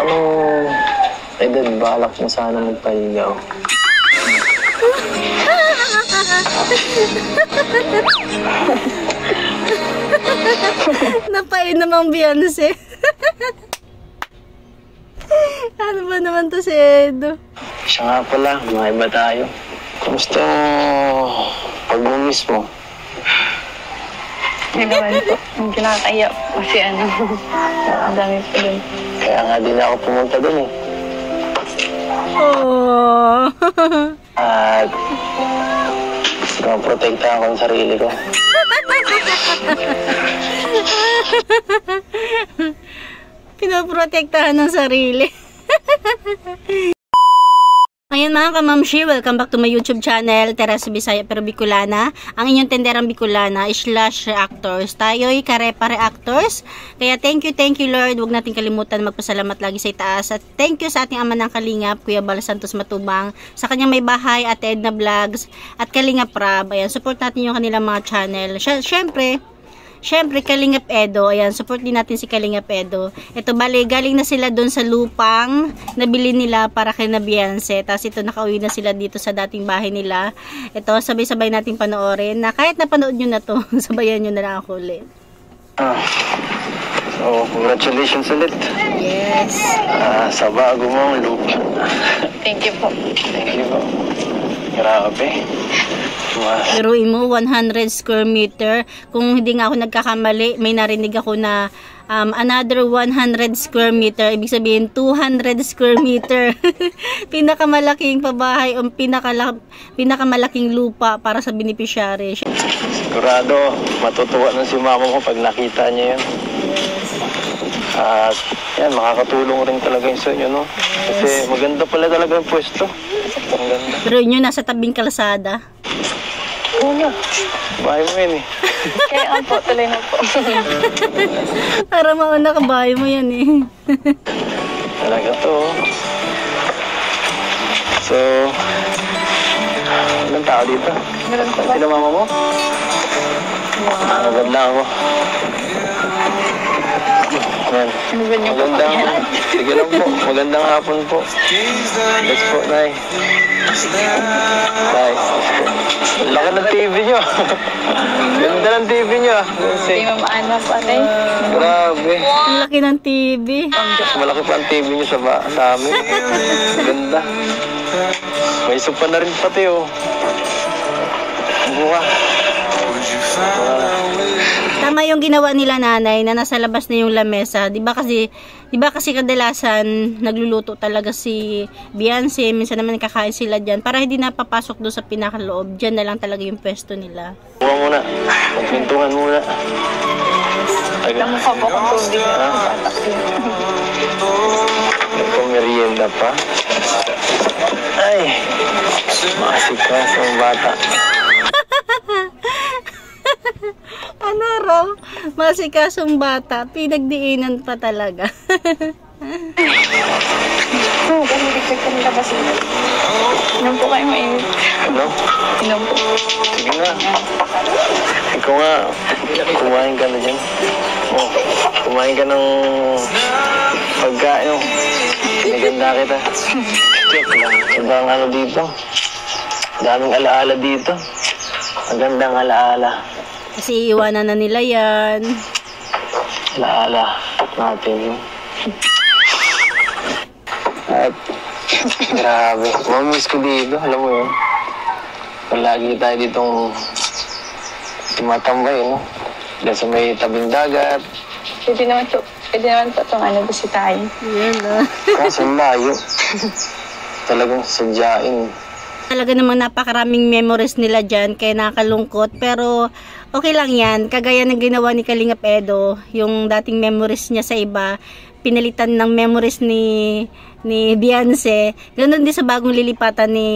anong edad balak mo sana magpaligaw? Napainom ang Beyonce. Ano ba naman to si Edo? Siya nga pala, mga iba tayo. Kumusta pag-miss mo? Hindi naman po. Ang kinakaya kasi ang dami po dun. Kaya nga din ako pumunta dun eh. Oh. At gusto kong protektahan ko ang sarili ko. Pinoprotektahan ng sarili. Ayan mga kamamshi, welcome back to my YouTube channel, Teresa Bisaya pero Bicolana. Ang inyong tenderang Bicolana / reactors. Tayo'y karepa reactors. Kaya thank you Lord. Huwag natin kalimutan magpasalamat lagi sa itaas. At thank you sa ating ama ng Kalingap, Kuya Bal Santos Matubang, sa kanyang may bahay, Ate Edna Vlogs, at Kalingap Rab. Ayan, support natin yung kanilang mga channel. Siyempre, Kalingap Edo. Ayan, support din natin si Kalingap Edo. Ito, bali, galing na sila doon sa lupang nabili nila para kay na Beyonce. Tapos ito, nakauwi na sila dito sa dating bahay nila. Ito, sabay-sabay natin panoorin. Na kahit napanood nyo na to, sabayan nyo na lang ako ulit. So, congratulations ulit. Yes. Sa bago mong lupa. Thank you po. Thank you po. Grabe. Biruin mo, 100 square meter. Kung hindi nga ako nagkakamali, may narinig ako na another 100 square meter. Ibig sabihin, 200 square meter. Pinakamalaking pabahay o pinakamalaking lupa para sa beneficiary. Sigurado, matutuwa na si mama mo pag nakita niya yun. At yan, makakatulong rin talaga yun sa inyo, no? Kasi maganda pala talaga yung pwesto. Maganda. Pero yun, nasa tabing kalsada. Oo na. Bahay mo yun eh. Kaya po, tuloy na po. Para mauna ka, bahay mo yan eh. Talaga to. So, anong tao dito? Meron po ba? Sino mama mo? Maganda ako. Yan. Magandang, sige lang po. Magandang hapon po. Let's po, Nay. Nay. Laki ng TV nyo. Ganda ng TV nyo. Hindi mo maano po, Atay. Grabe. Ang laki ng TV. Malaki pa ang TV nyo sa amin. Ganda. May sopa na rin pati, oh. Buka. Tama yung ginawa nila nanay na nasa labas na yung lamesa. 'Di ba kasi kadalasan nagluluto talaga si Beyonce, minsan naman nakakain sila diyan para hindi napapasok doon sa pinakaloob. Diyan na lang talaga yung pwesto nila. Buka muna. Magpintungan muna. Alam mo pa po kung tubig na batak yun. Kung merienda pa. Ay, masikas ang bata. Ano raw? Masikasong bata. Pinagdiinan pa talaga. Oo, kasi dikit ka nila kasi. Inom po kayo mainit. Ano? Inom po. Sige nga. Ikaw nga, kumain ka na dyan. Oh, kumain ka ng pagkain. Oh. Pinaganda kita. Joke lang. Sobrang ano dito. Daming alaala dito. Magandang alaala. Kasi iwanan na nila yan. Alaala natin. At grabe. Mamiss ko dito. Alam mo yun. Palagi tayo ditong tumatambay, no? Dahil sa may tabing dagat. Pwede naman po itong ano, bisitahin. Yan ah. Kaso layo. Talagang sadyain. Talaga namang napakaraming memories nila dyan, kaya nakalungkot. Pero okay lang yan. Kagaya ng ginawa ni Kalingap Edo, yung dating memories niya sa iba, pinalitan ng memories ni Beyonce. Ganun din sa bagong lilipatan ni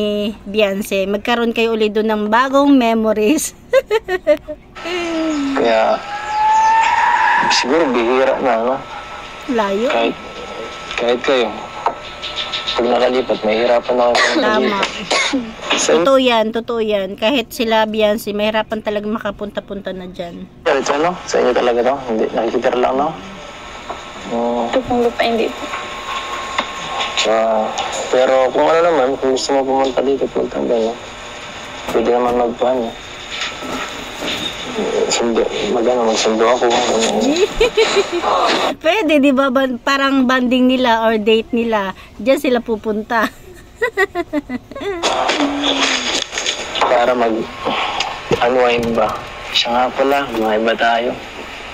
Beyonce. Magkaroon kayo ulit doon ng bagong memories. Kaya siguro bihira na, no? Layo. Kahit kayo. Pag nakalipat, mahirapan ako. Tama. Totoo yan. Kahit sila Beyonce, mahirapan talaga makapunta-punta na dyan. Ito, no? Sa inyo talaga to? Hindi, nakikitira lang, no? Ito pong lupa, hindi po. Pero kung ano naman, kung gusto mo pumunta dito, punta doon. Pwede naman magpuan. Magsundo ako. Pwede, di ba? Parang banding nila or date nila. Diyan sila pupunta. Para unwind ba? Siya nga pala, mga iba tayo.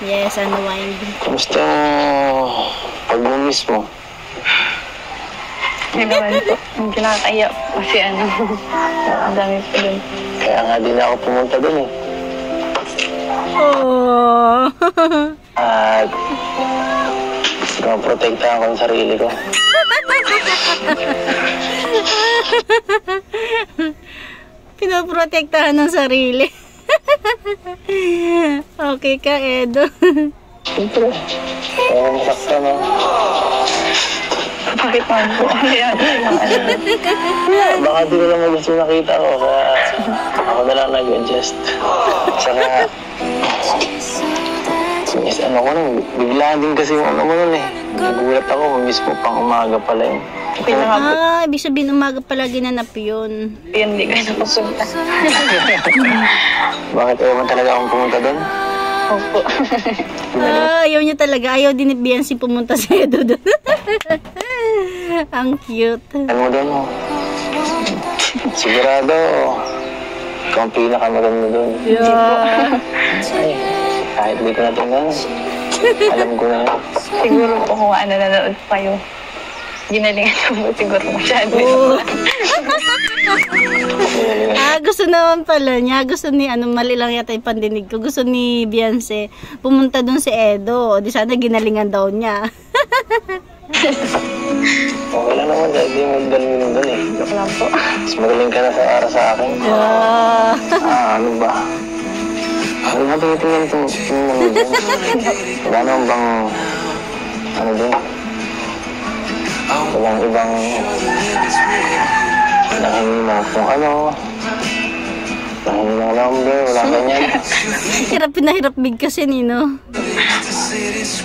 Yes, unwind. Kumusta pag-miss mo? Hindi naman po. Ang kinakaya kasi ang dami po dun. Kaya nga din ako pumunta doon eh. Oh. At protektahan ko ang sarili ko. Pinoprotektahan ng sarili. Okay ka, Edo. Siyempre. Masakta na. Bakit man po? Kaya Baka di ko lang gusto nakita ko. Kaya ako na lang nag-adjust. Saka, ano ko nun, bigla din kasi yung ano mo nun eh. Nagulat ako, mismo pang umaga pala yun. Ibig sabihin umaga pala ginanap yun. Yun, hindi kayo napusunta. Bakit ayaw mo talaga akong pumunta doon? Opo. Ayaw niya talaga. Ayaw din ni Biancy pumunta sa Edo doon. Ang cute. Ano mo doon? Sigurado, ikaw ang pinakamaganda doon. Yeah. Ay, kahit di ko na tingnan, alam ko na yun. Siguro po kung nanonood pa kayo. Ginalingan ko po siguro masyado. Gusto naman pala niya. Gusto ni, mali lang yata yung pandinig ko. Gusto ni Biancy pumunta doon si Edo. O di sana ginalingan daw niya. Okay lang naman, dahil di mo galing doon eh. Joke lang po. Mas magaling ka na para sa akin. Ano ba? Ano nga tingin itong ano dyan? Wala naman bang, ano dyan? Walang ibang nahingi mo kung ano, nahingi mo number, wala ganyan. Hirap na hirap big kasi Nino.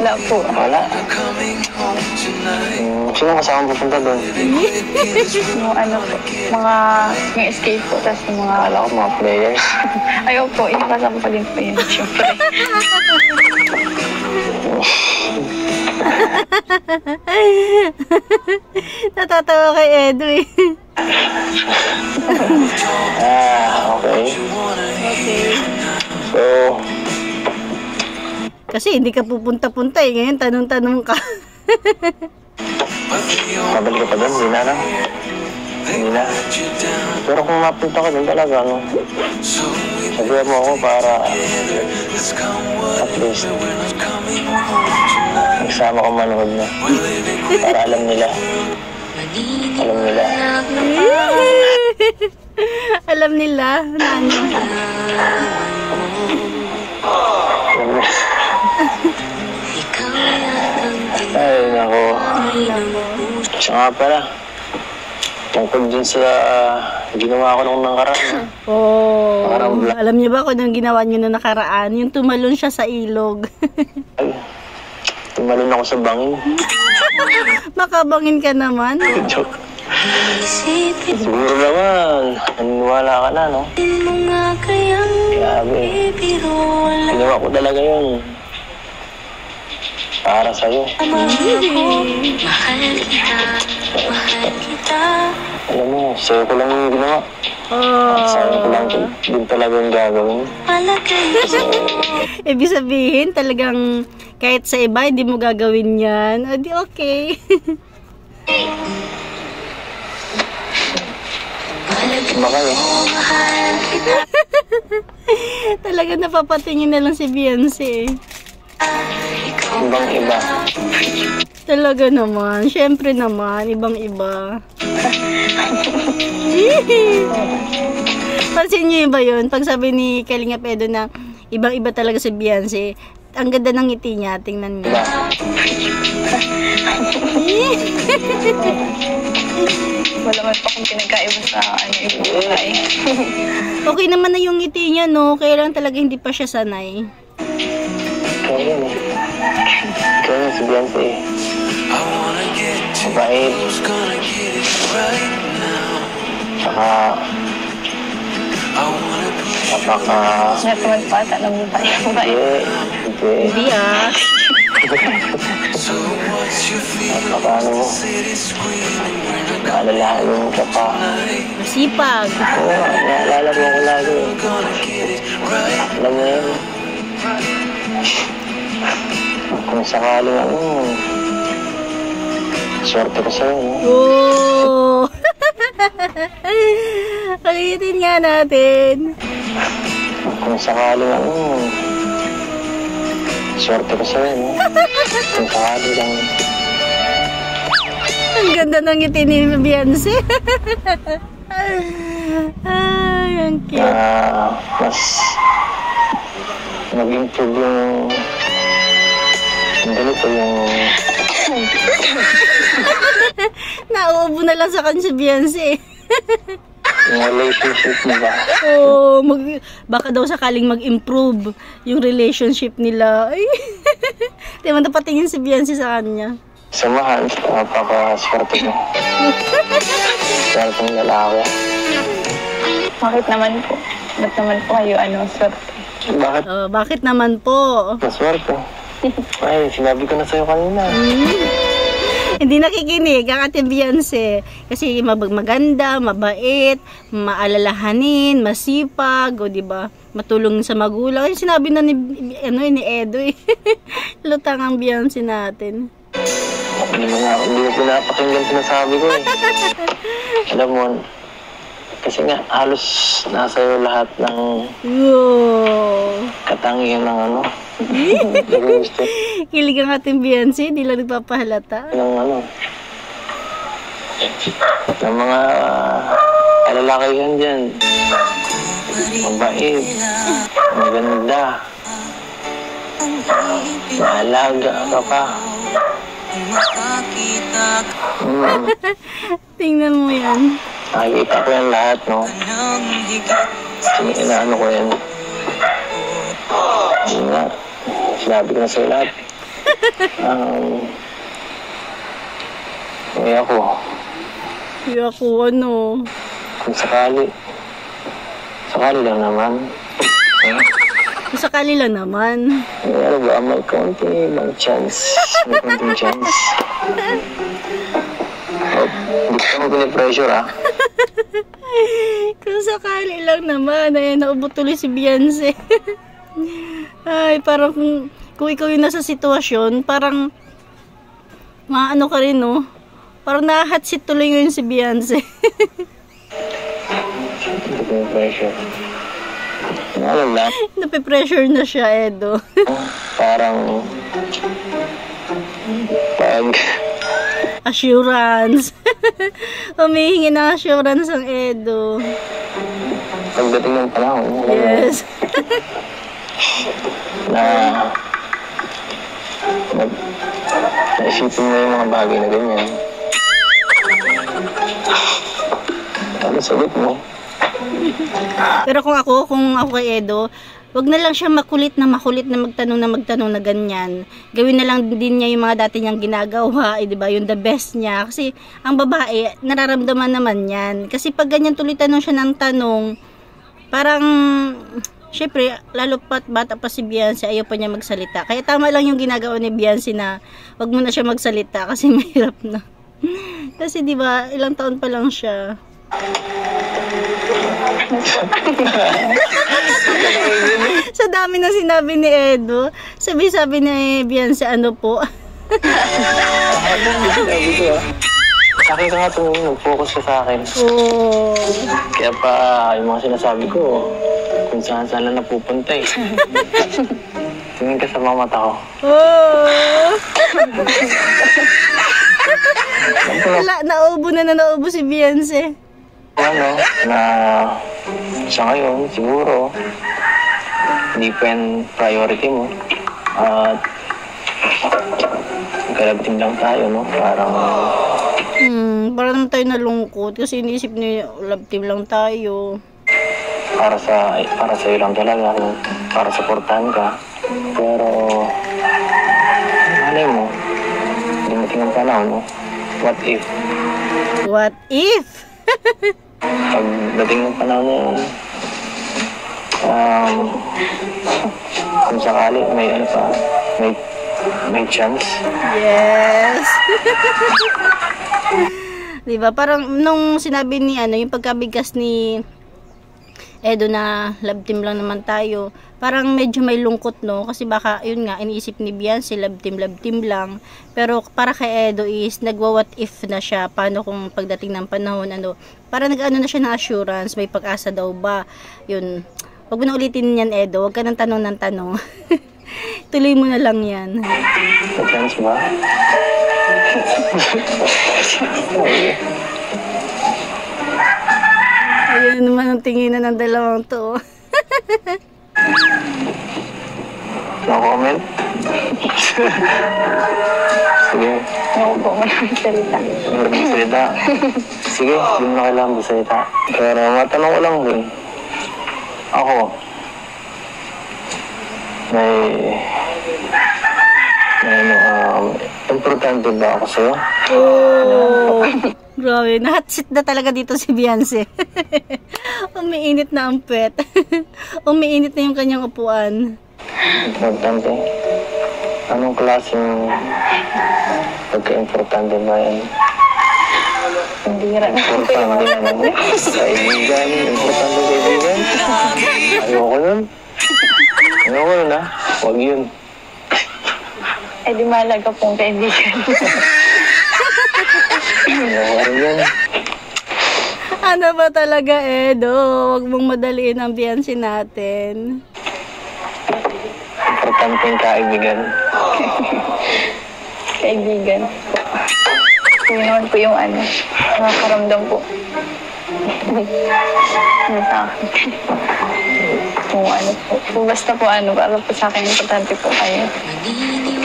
Wala po. Wala. Sino kasama pupunta doon? Yung po, yung escape po, tapos yung mga... Akala ko mga players. Ayaw po, yung kasama pa din po yun, syempre. Natatawa kay Edo eh. Okay. So, kasi hindi ka pupunta-punta eh. Ngayon tanong-tanong ka. babalik ka pa doon, hindi na lang. Hindi na. Pero kung mapunta ka doon talaga, sabihan mo ako para at least nagsama ko manood na. Para alam nila. Alam nila. Alam nila na ano. Alam nila. Ay, nako. Siya nga pala. Tungkol dun sa ginawa ko nung nakaraan. Alam niyo ba kung anong ginawa niyo nung nakaraan? Yung tumalon siya sa ilog. Ay, tumalon ako sa bangin. Makabangin ka naman. Joke. Siguro naman, naniwala ka na, no? Grabe. Ginawa ko talaga yun. Para sa'yo. Alam mo, sa'yo ko lang yung ginawa. Sa'yo ko lang din talaga yung gagawin. Ibig sabihin, talagang kahit sa iba, hindi mo gagawin yan. O di okay. Baka eh. Talaga napapatingin na lang si Biancy. Ibang-iba. Talaga naman. Siyempre naman. Ibang-iba. Pansin niyo ba yun? Pag sabi ni Kalingap Edo na ibang-iba talaga si Biancy, ang ganda ng ngiti niya. Tingnan niyo. Wala man pa kung pinagkaiba sa ibang babae. Okay naman na yung ngiti niya, no? Kaya lang talaga hindi pa siya sanay. Ikaw yun eh. Ikaw yun si Biancy eh. mabait, saka napaka... Natamad pa ata ng babae. Hindi. Hindi ah. Napaka ano mo. Naalalahanin ka pa. Masipag. Oo, naalala mo ko lagi. Alam mo yan. Kung sakaling ano, swerte ko sa'yo, no? Oh! Ulitin nga natin. Kung sakaling ano, swerte ko sa'yo, no? Kung sakaling lang. Ang ganda ng ngiti ni Beyonce. Ay, ang cute. Na mas mag-improve yung ganito yung Nauubo na lang sa kanya si Beyonce. relationship mo ba? Oh, baka daw sakaling mag-improve yung relationship nila. Ay. Di man napatingin si Beyonce sa kanya. Samahan, napaka-swerte mo. Swerteng lalaki. Bakit naman po? Ba't naman po kayo swerte? Bakit Oh, bakit naman po? maswerte? Ay, sinabi ko na sa'yo kanina. Hindi nakikinig ang Ate Beyonce. Kasi maganda, mabait, maalalahanin, masipag, o diba? Matulong sa magulang. Yung sinabi na ni Edo eh. Lutang ang Beyonce natin. Hindi mo pinapakinggan sinasabi ko eh. Alam mo, kasi nga halos nasa iyo lahat ng katangian ng ano. Gusto Kilig ang ating Beyonce, di lang nagpapahalata. ng ano. Ng mga kalalakihan dyan. Mabait. Maganda. Maalaga ka pa. Tingnan mo yan. Nakikita ko yan lahat, no? Inaano ko yan. Yun nga. Sinabi ko na sa'yo lahat. ako. Kaya ako ano. Kung sakali lang naman. Kung sakali lang naman. Ano ba, may konting chance. May konting chance. Hindi ko naman pinipressure, ah. Kung sakali lang naman. Ayan, naubo tuloy si Beyonce. Ay, parang kung ikaw yung nasa sitwasyon, parang maano ka rin, no? Parang nahatsit tuloy ngayon si Beyonce. Hindi ko pinipressure. Ano lang. Nape-pressure na siya, Edo. Parang pag Assurance. Humihingi ng assurance ang Edo. pagdating ng panahon, Yes. naisipin mo yung mga bagay na ganyan. Ano sagot mo? Pero kung ako kay Edo, wag na lang siya makulit na magtanong na ganyan. Gawin na lang din niya yung mga dati niyang ginagawa, di ba? Yung the best niya. Kasi ang babae, nararamdaman naman yan. Kasi pag ganyan tuloy tanong siya ng tanong, parang syempre, lalo pat bata pa si Beyonce, ayaw pa niya magsalita. Kaya tama lang yung ginagawa ni Beyonce na wag mo na siya magsalita kasi mahirap na. Kasi di ba, ilang taon pa lang siya. Sa dami na sinabi ni Edo, sabi ni Beyonce, ano po? Sabi ko, Akin ka nga tumingin, nag-focus ka sa akin. Oh. Kaya pa, yung mga sinasabi ko, kung saan lang napupunta eh. Tingin ka sa mga mata ko. Oh. Wala, naubo si Beyonce. Ano, na sa ngayon, siguro, hindi pa yan priority mo. At galabting lang tayo, no? Parang naman tayo nalungkot kasi iniisip niya, love team lang tayo. Para sa iyo lang talaga, no? Para supportahan ka. Pero, malay mo, dumating ang panahon, no? What if? What if? Pagdating ng panahon kung sakali may ano pa, may chance. Yes. Diba? Parang nung sinabi ni yung pagkabigkas ni Edo na love team lang naman tayo, parang medyo may lungkot, no? Kasi baka, yun nga, iniisip ni Beyonce, love team lang. Pero para kay Edo is, nagwa-what if na siya. Paano kung pagdating ng panahon, para nag-ano na siya ng assurance, may pag-asa daw ba? Yun. Huwag mo na ulitin yan, Edo. Huwag ka ng tanong ng tanong. Tuloy mo na lang yan. May chance ba? Ayun naman ang tinginan ng dalawang to. No comment? Sige. Ako po, maraming salita. Maraming salita. Sige, hindi mo na kailangan magsalita. Pero matanong ko lang din. Ako, importante ba ako sa'yo? Oh, grabe. Nahatsit na talaga dito si Beyonce. Umiinit na ang pet. Umiinit na yung kanyang upuan. Importante? Anong klaseng pagka-importante ba yan? Hindi rin. Importante naman. Kaibigan. Importante kaibigan. Ayoko nun. Ayoko nun, ha? Huwag yun. Eh di mahalaga pong kaibigan. Ayoko rin yun. Ano ba talaga, Edo? Huwag mong madaliin ang Beyonce natin. Importante yung kaibigan. Kaibigan po. Yun naman po yung nakakaramdam po. Ano sa akin. Kung po. Basta po para po sa akin, importante po kayo.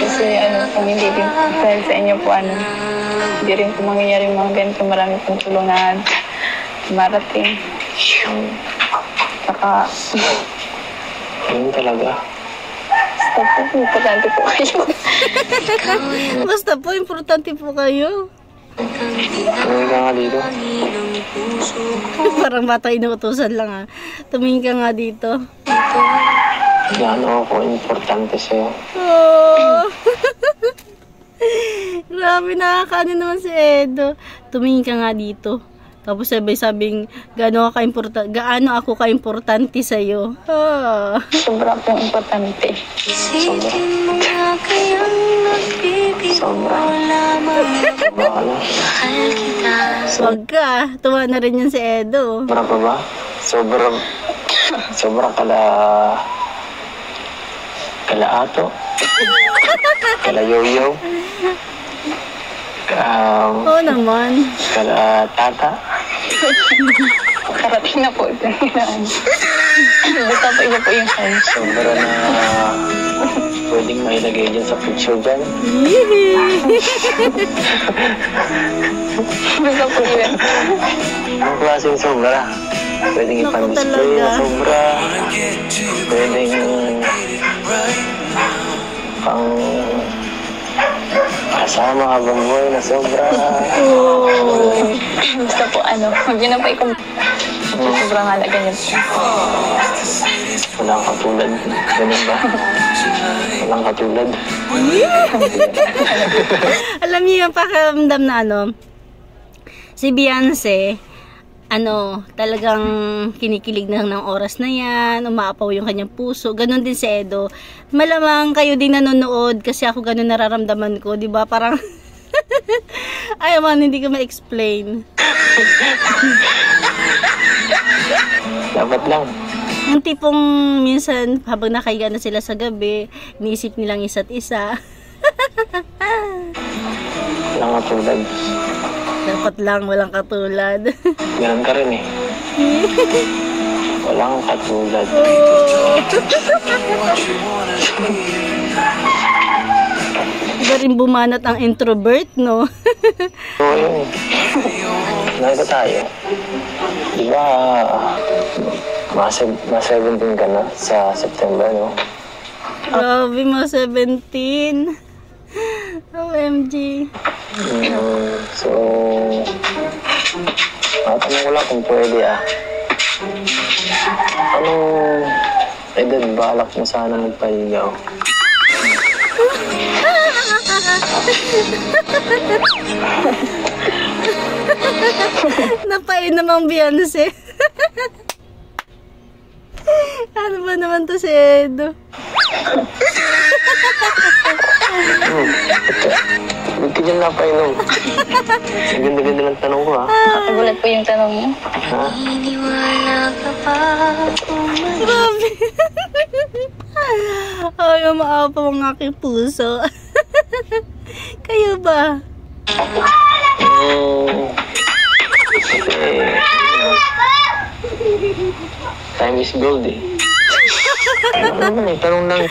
Kasi kung hindi din dahil sa inyo po hindi rin po mangyayari yung mga ganito. Marami pong tulungan. Marating. Saka, Yun talaga. basta po, importante po kayo. Basta po, importante po kayo. Tumingin ka nga dito. Parang bata inuutusan lang, ha. Tumingin ka nga dito. Gaano ako importante sa'yo. Oh. Grabe, nakakaano naman si Edo. Tumingin ka nga dito. Tapos sabing gaano ako ka-importante sa'yo. Oh. Sobra pong importante. Sobra. Sobra. Sobra ka na. Wag ka. Tuwa na rin yan si Edo. Sobra pa ba? Sobra kala-ato. Kala-yoyo. Oo naman. Kala-tata. Karating na po ito. Basta po iba po yung size. Sobra na pwedeng mailagay dyan sa picture dyan. Basta po yun. Ang klaseng sobra. Pwedeng Naku, ipan-display na talaga. sobra. Pwedeng pang kasama habang buhay na sobra. Oh. Basta po huwag yun na po ikong sobrang halaga niyo po. Walang katulad. Ganun ba? Walang katulad. Alam niyo yung pakiramdam na si Beyonce, talagang kinikilig na ng oras na yan, umaapaw yung kanyang puso. Ganon din si Edo. Malamang kayo din nanonood kasi ako ganon nararamdaman ko, di ba? Parang ay man, hindi ko ma-explain. Dapat lang. Yung tipong minsan habang nakahiga na sila sa gabi, iniisip nilang isa't isa. Walang katulad. Dapat lang, walang katulad. Ganun ka rin eh. Walang katulad. Iba rin bumanat ang introvert, no? Oo, yun. Nakita tayo. Diba, mga 17 ka na sa September, no? Grabe, mga 17. OMG. So, matanong ko lang kung pwede Anong edad balak mo sana magpaligaw? Napainom ang Beyonce. Ano ba naman to si Edo? Ba't ka dyan napainom? Ang ganda-ganda ng tanong ko, Nakagulat po yung tanong mo. Ha? Grabe. Ay, umaapaw ang aking puso. Kayo ba? Time is gold tanong lang.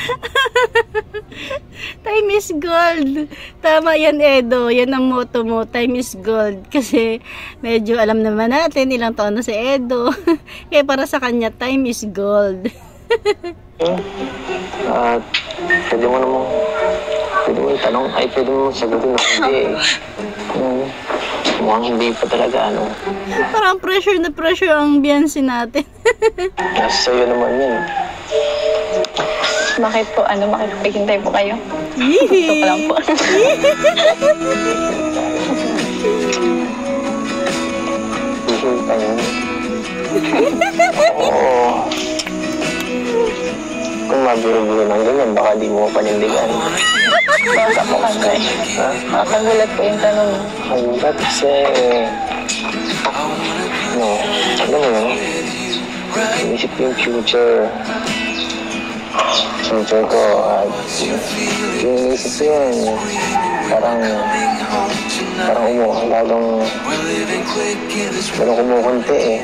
Time is gold. Tama yan, Edo. Yan ang motto mo. Time is gold. Kasi medyo alam naman natin ilang taon na si Edo. Kaya para sa kanya, time is gold. At pwede mo tanong, pwede mo sagutin na hindi mukhang hindi pa talaga Parang pressure na pressure ang Beyonce natin. Nasa sa'yo naman yan. Bakit po paghintay po kayo? Gusto ko lang po. Hihintay mo. Oo. Kung mabiro-biro ng ganyan, baka di mo panindigan. Baka po kasi. Nakagulat po yung tanong mo. Hanggat kasi... alam mo yun? Inisip ko yung future. Future ko at yung inisip ko yun, parang lalong kumukunti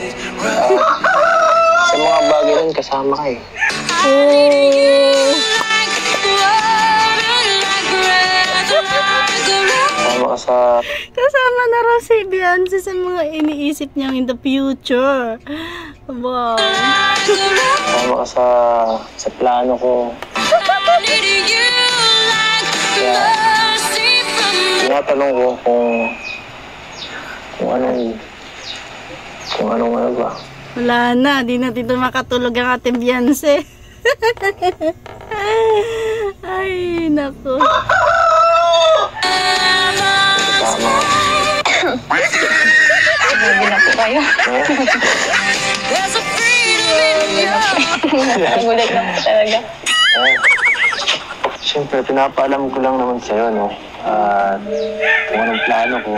sa mga bagay rin kasama ka Kasama na raw si Beyonce sa mga iniisip niyang in the future. Wow. Kasama ka sa plano ko. Kaya, tinatanong ko kung anong ba. Wala na, di na dito makatulog ang ating Beyonce. Ay, naku. Tama. Sabi na po kayo. Nagulat na po talaga. Siyempre, pinapaalam ko lang naman sa'yo, kung anong plano ko.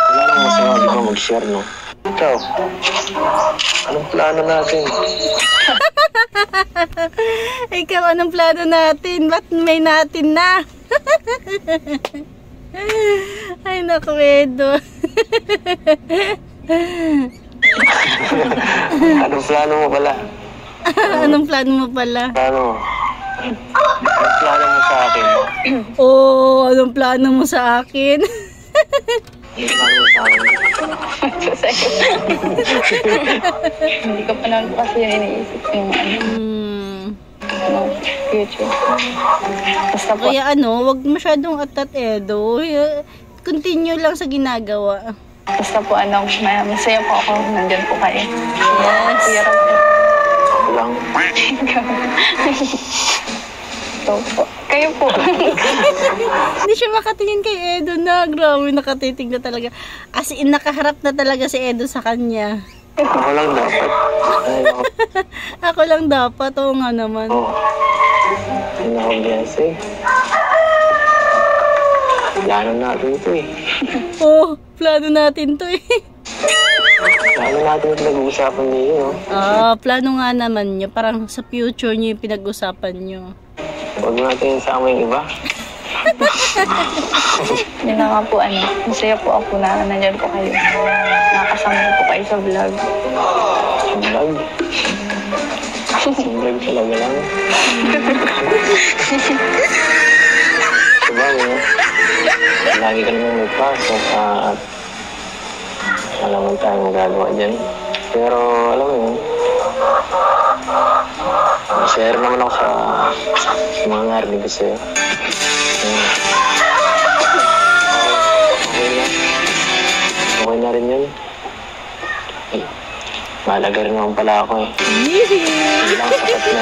Wala nang masama, di ba, mag-share, Ikaw, anong plano natin? Ikaw, anong plano natin? Ba't may natin na? Ay, naku, Edo. Anong plano mo pala? Anong plano mo pala? Anong plano mo sa akin? Anong plano mo sa akin? Anong plano mo sa akin? Hindi ko pa naman kasi yung iniisip yung future. Basta po. Kaya wag masyadong atat, Edo. Continue lang sa ginagawa. Basta po masaya po ako. Nandyan po kayo. Yes. Lang. So po. Kayo po. Hindi siya makatingin kay Edo na. Grabe, nakatitig na talaga. As in, nakaharap na talaga si Edo sa kanya. Ako lang dapat. Ako lang dapat. Oo nga naman. Hindi na akong Beyonce. Plano natin ito Plano natin to Plano natin ito nag-uusapan niyo, plano nga naman nyo. Parang sa future nyo yung pinag-usapan nyo. Huwag natin isama yung iba. Yun na nga po, masaya po ako na nandyan po kayo. Nakakasama po kayo sa vlog. Vlog? Vlog talaga lang. Diba, lagi ka naman magpasok at alam mo tayo magagawa dyan. Pero, alam mo yun, share naman ako sa mga narinig ko sa'yo. Okay na. Okay na rin yun. Eh, mahalaga rin naman pala ako eh. Hindi lang sapat na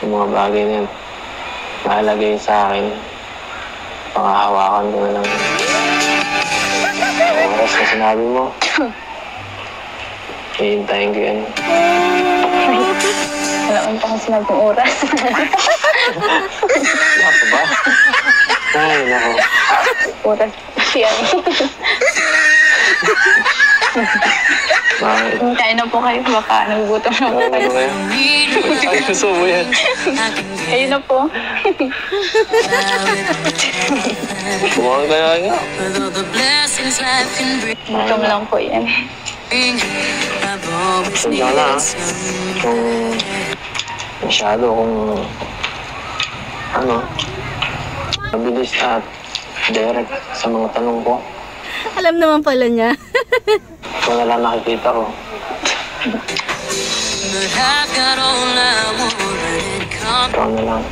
yung mga bagay na yun. Mahalaga yun sa akin. Pangahawakan ko na lang. Ang oras na sinabi mo. Hihintayin ko yan. Wala man pa kung sinabing oras. Wala pa ba? Ay, nako. Oras siya. Bakit? Hintayin na po kayo. Baka nagugutom na po Ano kayo. kayo? Ay, gusto mo yan. Ayun na po. Kumakain kaya nga. Gutom lang po yan. Sadya na ha. Kung masyado kung ano, mabilis at direct sa mga tanong ko. Alam naman pala niya. Ikaw na lang nakikita ko. Ikaw na lang.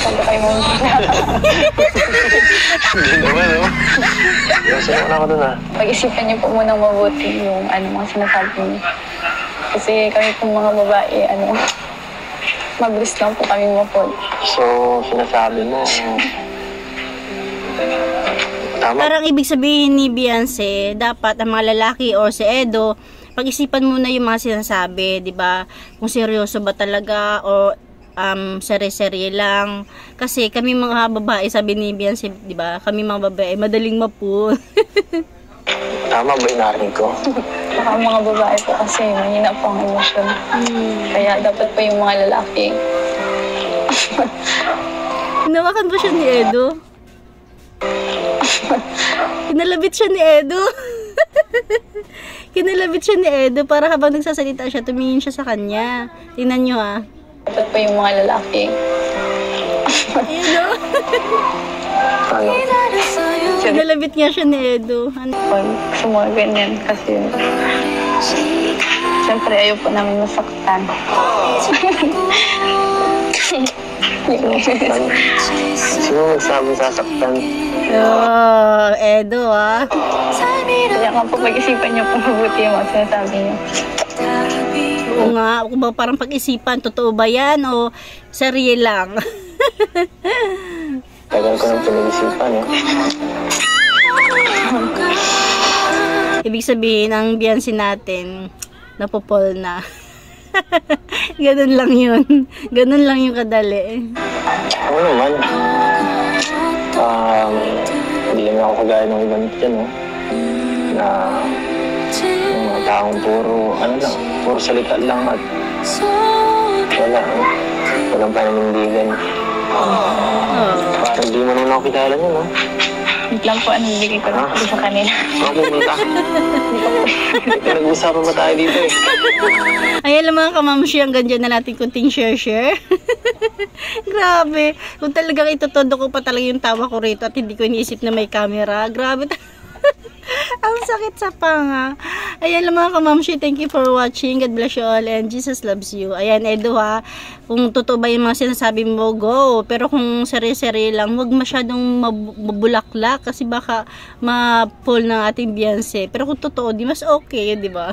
Sabi kayo mo muna. Hindi naman, no? Kasi na ako dun, ha? Pag-isipan niyo po munang mabuti yung mga sinasabi niyo. Kasi kami pong mga babae, mabilis lang po kami mapod. So, sinasabi mo, tama. Parang ibig sabihin ni Beyonce, dapat ang mga lalaki o si Edo, pag-isipan muna yung mga sinasabi, 'di ba? Kung seryoso ba talaga o seri-seri lang. Kasi kami mga babae, sabi ni Beyonce, 'di ba? Kami mga babae madaling mapool. Tama ba yung narinig ko? Baka ang mga babae po kasi mahina po ang emosyon. Kaya dapat po yung mga lalaki. Hinawakan ba siya ni Edo? Kinalabit siya ni Edo. Kinalabit siya ni Edo para habang nagsasalita siya, tumingin siya sa kanya. Tingnan nyo ha. Dapat po yung mga lalaki. Ayun o. Ano? Kinalabit nga siya ni Edo. Pag sumuha ganyan kasi siyempre ayaw po namin masaktan. Sino nagsabing sasaktan? Oh, Edo ha. Kaya nga po pag-isipan niyo po mabuti yung mga sinasabi niyo. Oo nga, kung ba parang pag-isipan, totoo ba yan o serye lang? Tagal ko ng pinag-isipan, eh. Ibig sabihin, ang Beyonce natin, napopol na. Ganun lang yun. Ganun lang yung kadali. Ako naman, hindi naman ako kagaya ng ibang dyan, no? Na yung mga taong puro salita lang at walang pananindigan. Parang di mo naman ako kilala niya, no? Wait lang po, bigay ko na po sa kanila. Ako pumunta. Nag-usapan ba tayo dito, eh? Ayan lang mga kamamshi, hanggang dyan na natin kunting share. Grabe. Kung talagang itutodo ko pa talaga yung tawa ko rito at hindi ko iniisip na may camera. Grabe. Ang sakit sa panga. Ayan lang mga kamamshi, thank you for watching. God bless you all and Jesus loves you. Ayan, Edo ha, kung totoo ba yung mga sinasabi mo, go. Pero kung seri-seri lang, huwag masyadong mabulaklak kasi baka ma-pull ng ating Beyonce. Pero kung totoo, di mas okay, di ba?